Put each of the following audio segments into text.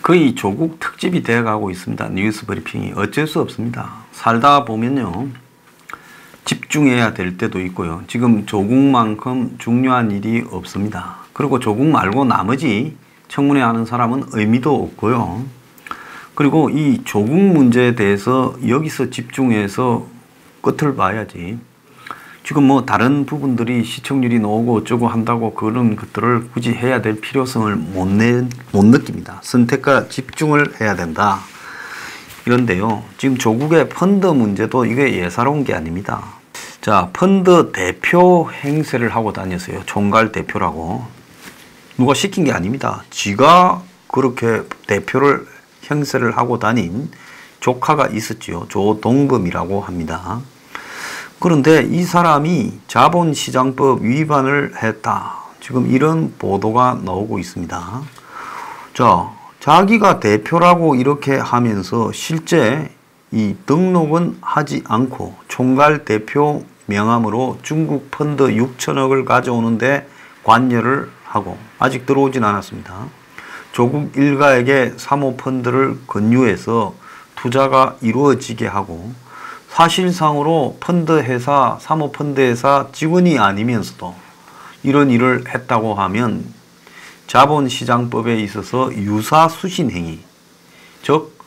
거의 조국 특집이 되어가고 있습니다. 뉴스 브리핑이. 어쩔 수 없습니다. 살다 보면요, 집중해야 될 때도 있고요. 지금 조국만큼 중요한 일이 없습니다. 그리고 조국 말고 나머지 청문회 하는 사람은 의미도 없고요. 그리고 이 조국 문제에 대해서 여기서 집중해서 끝을 봐야지. 지금 뭐 다른 부분들이 시청률이 나오고 어쩌고 한다고 그런 것들을 굳이 해야 될 필요성을 못 느낍니다. 선택과 집중을 해야 된다. 이런데요, 지금 조국의 펀드 문제도 이게 예사로운 게 아닙니다. 자, 펀드 대표 행세를 하고 다녔어요. 총괄 대표라고. 누가 시킨 게 아닙니다. 지가 그렇게 대표를 행세를 하고 다닌 조카가 있었지요. 조동범이라고 합니다. 그런데 이 사람이 자본시장법 위반을 했다. 지금 이런 보도가 나오고 있습니다. 자, 자기가 대표라고 이렇게 하면서 실제 이 등록은 하지 않고 총괄 대표 명함으로 중국 펀드 6천억을 가져오는데 관여를 하고 아직 들어오진 않았습니다. 조국 일가에게 사모펀드를 권유해서 투자가 이루어지게 하고 사실상으로 펀드회사, 사모펀드회사 직원이 아니면서도 이런 일을 했다고 하면 자본시장법에 있어서 유사수신행위, 즉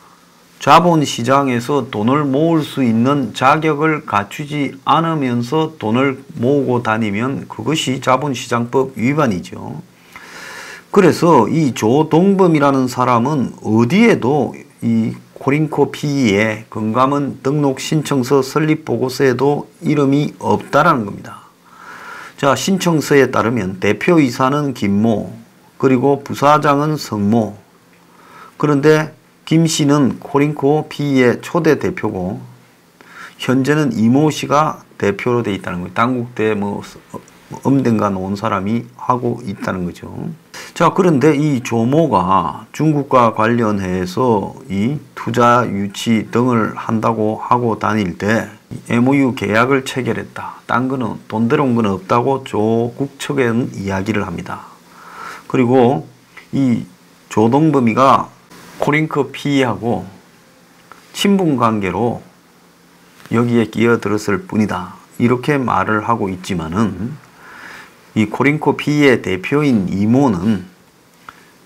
자본시장에서 돈을 모을 수 있는 자격을 갖추지 않으면서 돈을 모으고 다니면 그것이 자본시장법 위반이죠. 그래서 이 조동범이라는 사람은 어디에도 이 코링코 PE의 건강은 등록 신청서 설립 보고서에도 이름이 없다라는 겁니다. 자, 신청서에 따르면 대표이사는 김모, 그리고 부사장은 성모. 그런데 김 씨는 코링코 PE의 초대 대표고 현재는 이모 씨가 대표로 돼 있다는 거예요. 당국대 뭐 엄댕가 놓은 사람이 하고 있다는 거죠. 자, 그런데 이 조모가 중국과 관련해서 이 투자 유치 등을 한다고 하고 다닐 때 MOU 계약을 체결했다. 딴 거는 돈 들어온 건 없다고 조국 측에는 이야기를 합니다. 그리고 이 조동범이가 코링크 PE하고 친분 관계로 여기에 끼어들었을 뿐이다. 이렇게 말을 하고 있지만은 이 코링코 PE의 대표인 이모는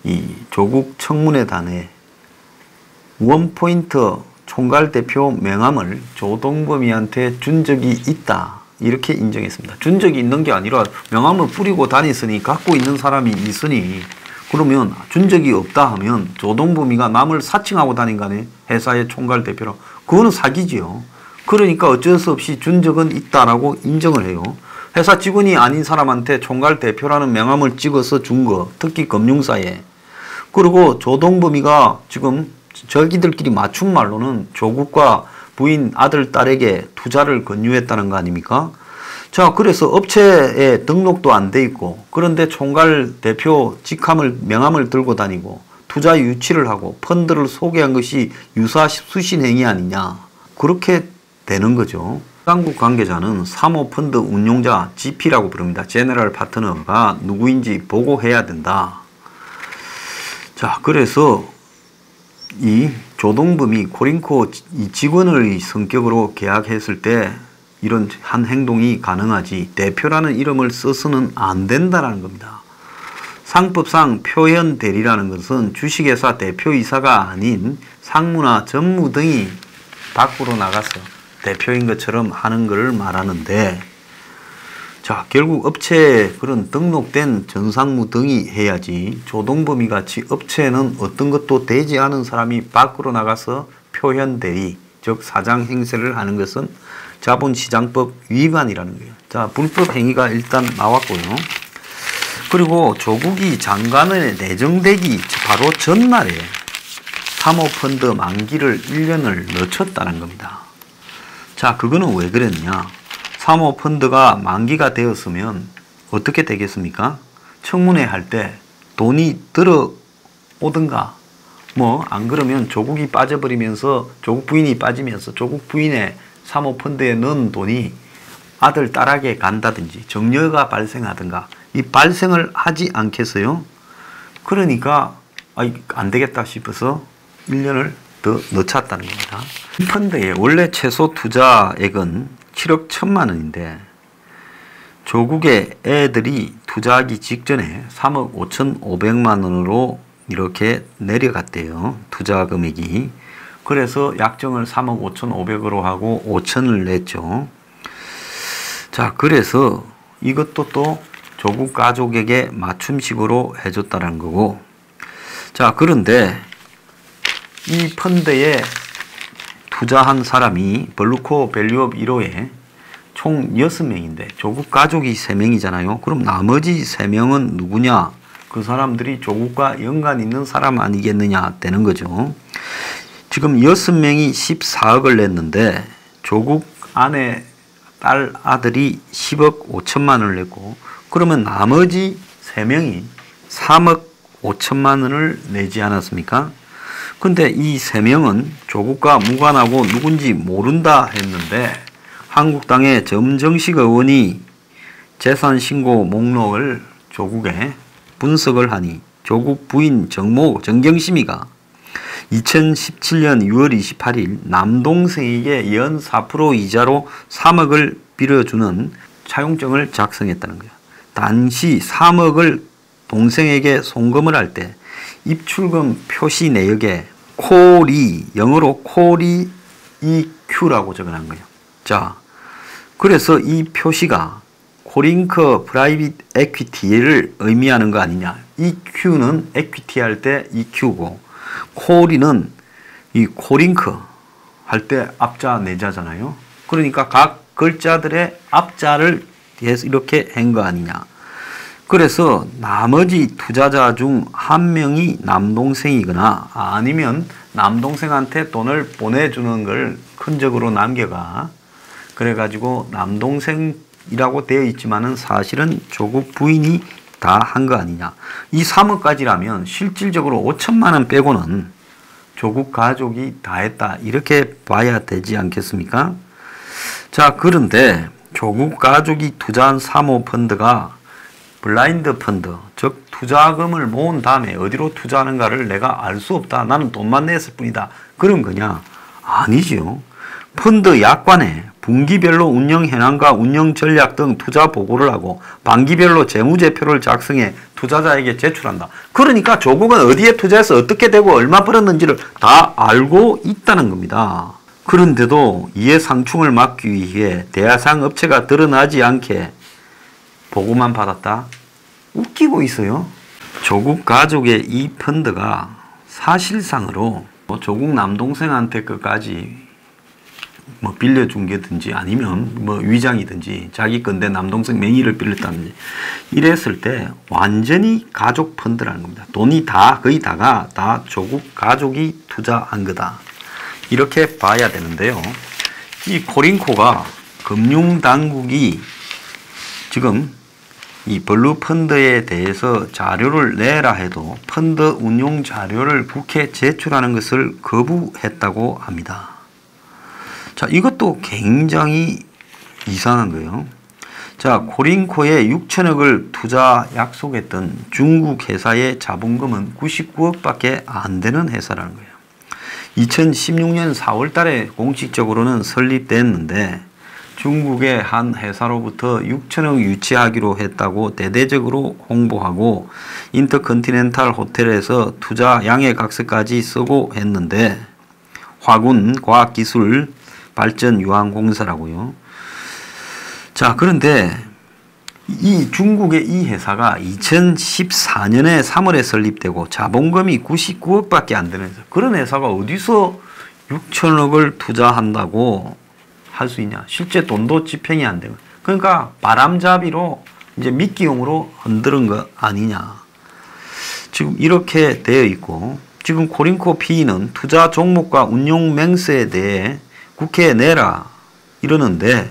이 조국 청문회단에 원포인트 총괄 대표 명함을 조동범이한테 준 적이 있다. 이렇게 인정했습니다. 준 적이 있는 게 아니라 명함을 뿌리고 다녔으니 갖고 있는 사람이 있으니 그러면 준 적이 없다 하면 조동범이가 남을 사칭하고 다닌 거 아니에요? 회사의 총괄 대표로. 그거는 사기지요. 그러니까 어쩔 수 없이 준 적은 있다라고 인정을 해요. 회사 직원이 아닌 사람한테 총괄 대표라는 명함을 찍어서 준 거, 특히 금융사에. 그리고 조동범이가 지금 저기들끼리 맞춘 말로는 조국과 부인 아들 딸에게 투자를 권유했다는 거 아닙니까? 자, 그래서 업체에 등록도 안 돼 있고 그런데 총괄 대표 직함을 명함을 들고 다니고 투자 유치를 하고 펀드를 소개한 것이 유사 수신 행위 아니냐. 그렇게 되는 거죠. 한국 관계자는 사모펀드 운용자 GP라고 부릅니다. 제너럴 파트너가 누구인지 보고해야 된다. 자, 그래서 이 조동범이 코링코 이 직원의 성격으로 계약했을 때 이런 한 행동이 가능하지 대표라는 이름을 써서는 안 된다는 겁니다. 상법상 표현 대리라는 것은 주식회사 대표이사가 아닌 상무나 전무 등이 밖으로 나가서 대표인 것처럼 하는 것을 말하는데, 자, 결국 업체에 그런 등록된 전상무 등이 해야지 조동범이 같이 업체에는 어떤 것도 되지 않은 사람이 밖으로 나가서 표현 대리, 즉 사장 행세를 하는 것은 자본시장법 위반이라는 거예요. 자, 불법 행위가 일단 나왔고요. 그리고 조국이 장관에 내정되기 바로 전날에 사모펀드 만기를 1년을 늦췄다는 겁니다. 자, 그거는 왜 그랬냐? 사모펀드가 만기가 되었으면 어떻게 되겠습니까? 청문회 할 때 돈이 들어오든가 뭐 안 그러면 조국이 빠져버리면서 조국 부인이 빠지면서 조국 부인의 사모펀드에 넣은 돈이 아들 딸에게 간다든지 정려가 발생하든가 이 발생을 하지 않겠어요? 그러니까 안 되겠다 싶어서 1년을 더 늦췄다는 겁니다. 이 펀드의 원래 최소 투자액은 7억 1천만 원인데 조국의 애들이 투자하기 직전에 3억 5,500만 원으로 이렇게 내려갔대요. 투자 금액이. 그래서 약정을 3억 5,500으로 하고 5천을 냈죠. 자, 그래서 이것도 또 조국 가족에게 맞춤식으로 해줬다는 거고. 자, 그런데 이 펀드에 투자한 사람이 블루코 밸류업 1호에 총 6명인데 조국 가족이 3명이잖아요. 그럼 나머지 3명은 누구냐? 그 사람들이 조국과 연관 있는 사람 아니겠느냐 되는 거죠. 지금 6명이 14억을 냈는데 조국 아내, 딸, 아들이 10억 5천만 원을 냈고 그러면 나머지 3명이 3억 5천만 원을 내지 않았습니까? 근데 이 3명은 조국과 무관하고 누군지 모른다 했는데 한국당의 점정식 의원이 재산신고 목록을 조국에 분석을 하니 조국 부인 정경심이가 2017년 6월 28일 남동생에게 연 4% 이자로 3억을 빌려주는 차용증을 작성했다는 거예요. 당시 3억을 동생에게 송금을 할 때 입출금 표시 내역에 콜이 영어로 콜이 EQ라고 적어놓은 거예요. 자, 그래서 이 표시가 코링크 프라이빗 에퀴티를 의미하는 거 아니냐. EQ는 에퀴티 할 때 EQ고 콜이는 이 코링크 할 때 앞자 내자잖아요. 그러니까 각 글자들의 앞자를 해서 이렇게 한 거 아니냐. 그래서 나머지 투자자 중 한 명이 남동생이거나 아니면 남동생한테 돈을 보내주는 걸 흔적으로 남겨가. 그래가지고 남동생이라고 되어 있지만은 사실은 조국 부인이 다 한 거 아니냐. 이 3억까지라면 실질적으로 5천만 원 빼고는 조국 가족이 다 했다. 이렇게 봐야 되지 않겠습니까? 자, 그런데 조국 가족이 투자한 사모펀드가 블라인드 펀드, 즉 투자금을 모은 다음에 어디로 투자하는가를 내가 알 수 없다. 나는 돈만 냈을 뿐이다. 그런 거냐? 아니지요. 펀드 약관에 분기별로 운영 현황과 운영 전략 등 투자 보고를 하고 반기별로 재무제표를 작성해 투자자에게 제출한다. 그러니까 조국은 어디에 투자해서 어떻게 되고 얼마 벌었는지를 다 알고 있다는 겁니다. 그런데도 이해 상충을 막기 위해 대상 업체가 드러나지 않게 보고만 받았다? 웃기고 있어요. 조국 가족의 이 펀드가 사실상으로 조국 남동생한테 끝까지 빌려준 게든지 아니면 위장이든지 자기 건데 남동생 명의를 빌렸다든지 이랬을 때 완전히 가족 펀드라는 겁니다. 돈이 거의 다가 다 조국 가족이 투자한 거다. 이렇게 봐야 되는데요. 이 코링코가 금융당국이 지금 이 블루 펀드에 대해서 자료를 내라 해도 펀드 운용 자료를 국회에 제출하는 것을 거부했다고 합니다. 자, 이것도 굉장히 이상한 거예요. 자, 코링코에 6천억을 투자 약속했던 중국 회사의 자본금은 99억밖에 안 되는 회사라는 거예요. 2016년 4월 달에 공식적으로는 설립됐는데 중국의 한 회사로부터 6천억 유치하기로 했다고 대대적으로 홍보하고 인터컨티넨탈 호텔에서 투자 양해각서까지 쓰고 했는데 화군 과학기술 발전유한공사라고요. 자, 그런데 이 중국의 이 회사가 2014년에 3월에 설립되고 자본금이 99억밖에 안 되는 회사. 그런 회사가 어디서 6천억을 투자한다고 할 수 있냐. 실제 돈도 집행이 안 되고. 그러니까 바람잡이로 이제 미끼용으로 흔드는 거 아니냐. 지금 이렇게 되어 있고 지금 코링코 PE는 투자 종목과 운용 맹세에 대해 국회에 내라 이러는데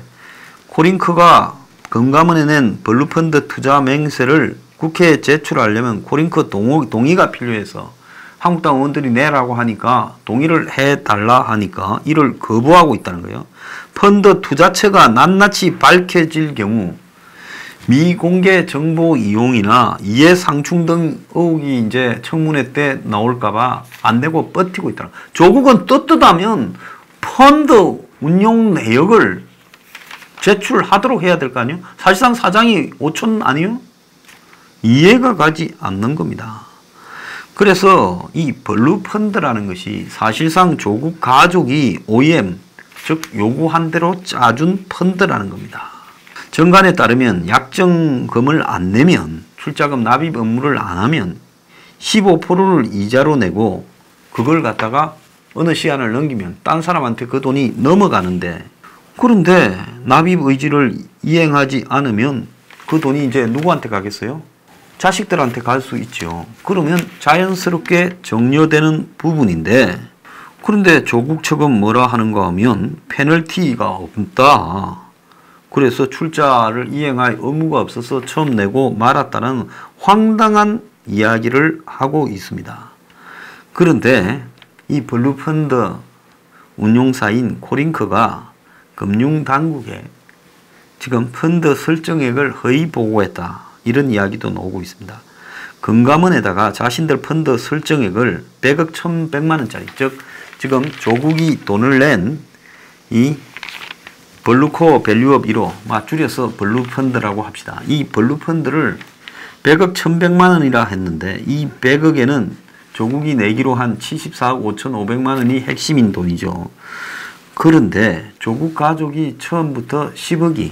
코링크가 금감원에 낸 블루펀드 투자 맹세를 국회에 제출하려면 코링크 동의가 필요해서 한국당 의원들이 내라고 하니까 동의를 해달라 하니까 이를 거부하고 있다는 거예요. 펀드 투자처가 낱낱이 밝혀질 경우 미공개 정보 이용이나 이해상충 등 의혹이 이제 청문회 때 나올까봐 안 내고 버티고 있다. 조국은 떳떳하면 펀드 운용 내역을 제출하도록 해야 될 거 아니에요? 사실상 사장이 5천 아니에요? 이해가 가지 않는 겁니다. 그래서 이 블루펀드라는 것이 사실상 조국 가족이 OEM, 즉 요구한 대로 짜준 펀드라는 겁니다. 정관에 따르면 약정금을 안 내면, 출자금 납입 업무를 안 하면 15%를 이자로 내고 그걸 갖다가 어느 시한을 넘기면 딴 사람한테 그 돈이 넘어가는데, 그런데 납입 의지를 이행하지 않으면 그 돈이 이제 누구한테 가겠어요? 자식들한테 갈 수 있죠. 그러면 자연스럽게 정려되는 부분인데, 그런데 조국 측은 뭐라 하는가 하면 페널티가 없다. 그래서 출자를 이행할 의무가 없어서 처음 내고 말았다는 황당한 이야기를 하고 있습니다. 그런데 이 블루펀드 운용사인 코링크가 금융당국에 지금 펀드 설정액을 허위 보고했다, 이런 이야기도 나오고 있습니다. 금감원에다가 자신들 펀드 설정액을 100억 1100만 원짜리, 즉 지금 조국이 돈을 낸 이 블루코어 밸류업 1호, 줄여서 블루펀드라고 합시다. 이 블루펀드를 100억 1100만 원이라 했는데, 이 100억에는 조국이 내기로 한 74억 5500만 원이 핵심인 돈이죠. 그런데 조국 가족이 처음부터 10억이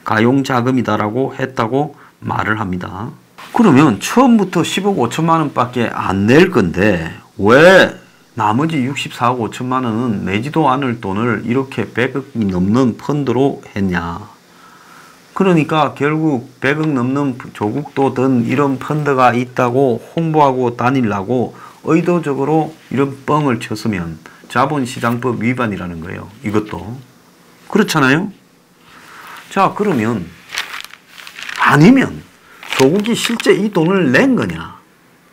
가용자금이다라고 했다고 말을 합니다. 그러면 처음부터 10억 5천만 원밖에 안 낼 건데 왜 나머지 64억 5천만 원은 내지도 않을 돈을 이렇게 100억이 넘는 펀드로 했냐. 그러니까 결국 100억 넘는 조국도 든 이런 펀드가 있다고 홍보하고 다니려고 의도적으로 이런 뻥을 쳤으면 자본시장법 위반이라는 거예요. 이것도. 그렇잖아요? 자, 그러면 아니면 조국이 실제 이 돈을 낸 거냐?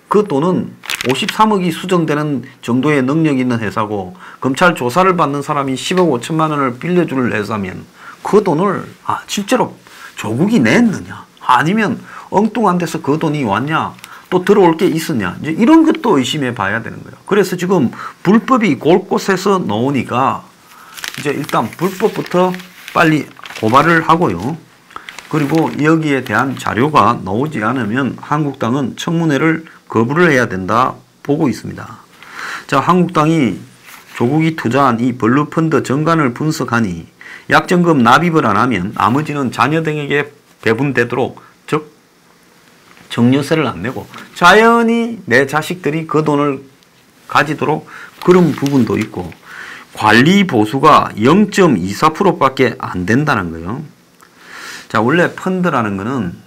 그 돈은 53억이 수정되는 정도의 능력이 있는 회사고 검찰 조사를 받는 사람이 10억 5천만 원을 빌려줄 회사면 그 돈을 실제로 조국이 냈느냐? 아니면 엉뚱한 데서 그 돈이 왔냐? 또 들어올 게 있었냐? 이제 이런 것도 의심해 봐야 되는 거예요. 그래서 지금 불법이 곳곳에서 나오니까 이제 일단 불법부터 빨리 고발을 하고요. 그리고 여기에 대한 자료가 나오지 않으면 한국당은 청문회를 거부를 해야 된다 보고 있습니다. 자, 한국당이 조국이 투자한 이 블루펀드 정관을 분석하니 약정금 납입을 안 하면 나머지는 자녀 등에게 배분되도록, 즉 정려세를 안 내고 자연히 내 자식들이 그 돈을 가지도록 그런 부분도 있고, 관리 보수가 0.24%밖에 안 된다는 거예요. 자, 원래 펀드라는 거는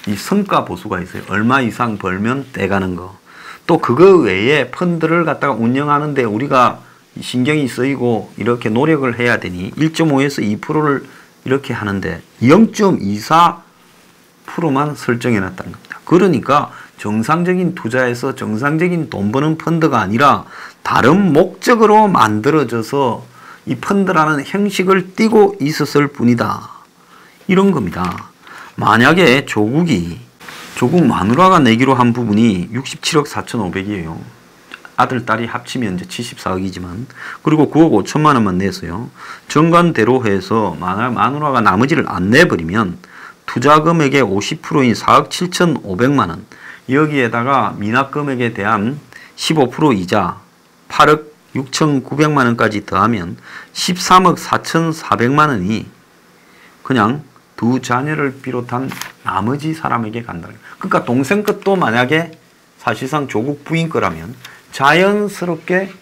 이 성과 보수가 있어요. 얼마 이상 벌면 떼가는 거. 또 그거 외에 펀드를 갖다가 운영하는데 우리가 신경이 쓰이고 이렇게 노력을 해야 되니 1.5에서 2%를 이렇게 하는데 0.24%만 설정해 놨다는 겁니다. 그러니까 정상적인 투자에서 정상적인 돈 버는 펀드가 아니라 다른 목적으로 만들어져서 이 펀드라는 형식을 띠고 있었을 뿐이다. 이런 겁니다. 만약에 조국 마누라가 내기로 한 부분이 67억 4,500이에요. 아들, 딸이 합치면 이제 74억이지만, 그리고 9억 5천만 원만 내서요. 정관대로 해서 마누라가 나머지를 안 내버리면 투자 금액의 50%인 4억 7,500만 원, 여기에다가 미납 금액에 대한 15% 이자 8억 6,900만 원까지 더하면 13억 4,400만 원이 그냥 두 자녀를 비롯한 나머지 사람에게 간다는 거예요. 그러니까 동생 것도 만약에 사실상 조국 부인 거라면 자연스럽게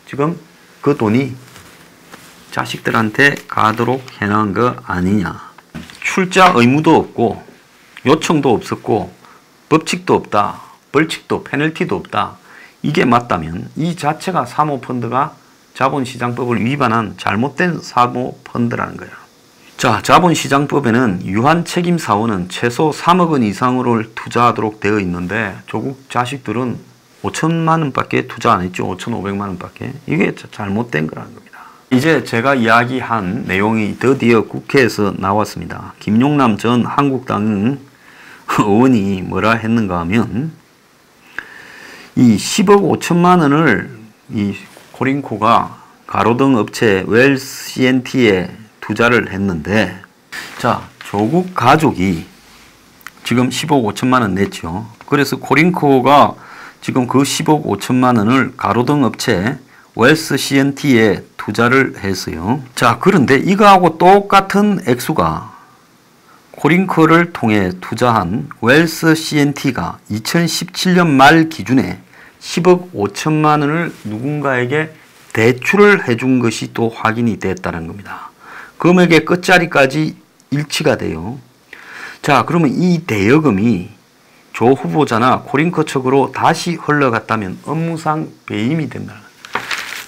지금 그 돈이 자식들한테 가도록 해놓은 거 아니냐. 출자 의무도 없고 요청도 없었고 법칙도 없다, 벌칙도 페널티도 없다. 이게 맞다면 이 자체가 사모펀드가 자본시장법을 위반한 잘못된 사모펀드라는 거예요. 자, 자본시장법에는 유한책임사원은 최소 3억 원 이상을 투자하도록 되어 있는데 조국 자식들은 5천만 원밖에 투자 안 했죠. 5,500만 원밖에. 이게 잘못된 거라는 겁니다. 이제 제가 이야기한 내용이 드디어 국회에서 나왔습니다. 김용남 전 한국당 의원이 뭐라 했는가 하면 이 10억 5천만 원을 이 코링코가 가로등 업체 웰스 CNT에 투자를 했는데, 자, 조국 가족이 지금 10억 5천만 원 냈죠. 그래서 코링코가 지금 그 10억 5천만 원을 가로등 업체 웰스 CNT에 투자를 했어요. 자, 그런데 이거하고 똑같은 액수가 코링코를 통해 투자한 웰스 CNT가 2017년 말 기준에 10억 5천만 원을 누군가에게 대출을 해준 것이 또 확인이 됐다는 겁니다. 금액의 끝자리까지 일치가 돼요. 자, 그러면 이 대여금이 조 후보자나 코링코 측으로 다시 흘러갔다면 업무상 배임이 된다.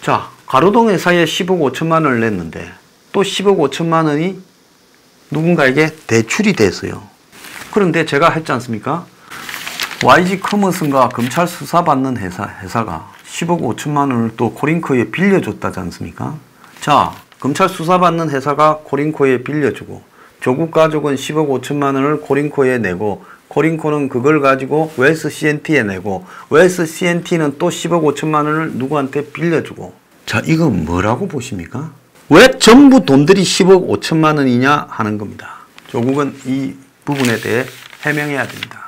자, 가로등 회사에 10억 5천만 원을 냈는데 또 10억 5천만 원이 누군가에게 대출이 됐어요. 그런데 제가 했지 않습니까? YG 커머스가 검찰 수사받는 회사가 10억 5천만 원을 또 코링코에 빌려줬다지 않습니까? 자, 검찰 수사받는 회사가 코링코에 빌려주고 조국 가족은 10억 5천만 원을 코링코에 내고 코링코는 그걸 가지고 웰스 CNT에 내고 웰스 CNT는 또 10억 5천만 원을 누구한테 빌려주고, 자, 이거 뭐라고 보십니까? 왜 전부 돈들이 10억 5천만 원이냐 하는 겁니다. 조국은 이 부분에 대해 해명해야 됩니다.